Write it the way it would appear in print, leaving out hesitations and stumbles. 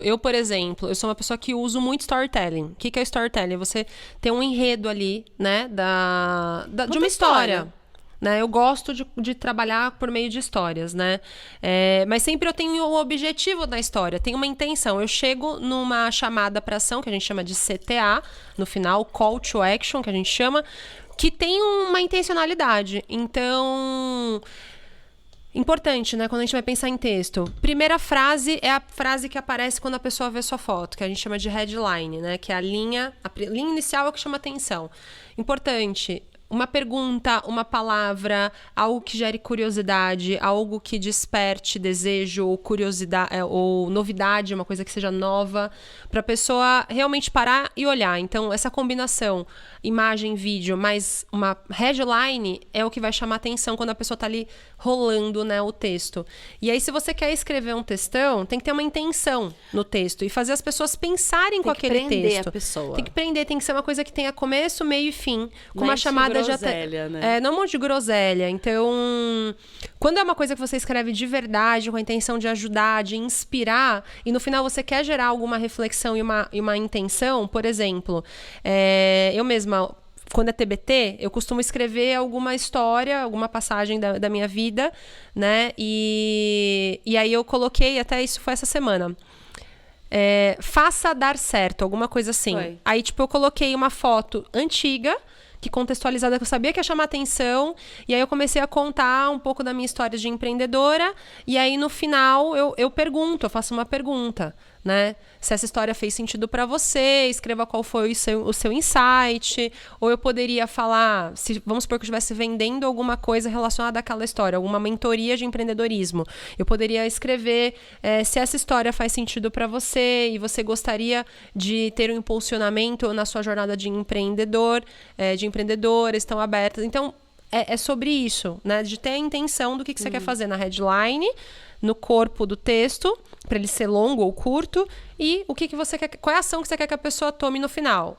Eu, por exemplo, eu sou uma pessoa que uso muito storytelling. O que é storytelling? Você ter um enredo ali, né, de uma história. Né? Eu gosto de trabalhar por meio de histórias, né? Mas sempre eu tenho um objetivo na história, tenho uma intenção. Eu chego numa chamada para ação, que a gente chama de CTA, no final, Call to Action, que a gente chama, que tem uma intencionalidade. Então... Importante, né? Quando a gente vai pensar em texto. Primeira frase é a frase que aparece quando a pessoa vê sua foto, que a gente chama de headline, né? Que é a linha inicial é o que chama atenção. Importante. Uma pergunta, uma palavra, algo que gere curiosidade, algo que desperte desejo ou curiosidade ou novidade, uma coisa que seja nova, para a pessoa realmente parar e olhar. Então, essa combinação imagem, vídeo, mais uma headline é o que vai chamar atenção quando a pessoa está ali rolando, né, o texto. E aí, se você quer escrever um textão, tem que ter uma intenção no texto e fazer as pessoas pensarem com aquele texto. Tem que prender a pessoa. Tem que prender, tem que ser uma coisa que tenha começo, meio e fim. Com uma chamada de groselha, né? Não um monte de groselha. Então, quando é uma coisa que você escreve de verdade, com a intenção de ajudar, de inspirar, e no final você quer gerar alguma reflexão e uma intenção, por exemplo, eu mesma, quando é TBT, eu costumo escrever alguma história, alguma passagem da minha vida, né? E aí eu coloquei, até isso foi essa semana, faça dar certo, alguma coisa assim. Foi. Aí, tipo, eu coloquei uma foto antiga, que contextualizada, que eu sabia que ia chamar atenção, e aí eu comecei a contar um pouco da minha história de empreendedora, e aí no final eu pergunto, eu faço uma pergunta, né? Se essa história fez sentido para você, escreva qual foi o seu insight, ou eu poderia falar, vamos supor que eu estivesse vendendo alguma coisa relacionada àquela história, alguma mentoria de empreendedorismo. Eu poderia escrever se essa história faz sentido para você e você gostaria de ter um impulsionamento na sua jornada de empreendedor, de empreendedora, estão abertas. Então, é sobre isso, né? De ter a intenção do que você quer fazer na headline, no corpo do texto, para ele ser longo ou curto, e o que você quer, qual é a ação que você quer que a pessoa tome no final.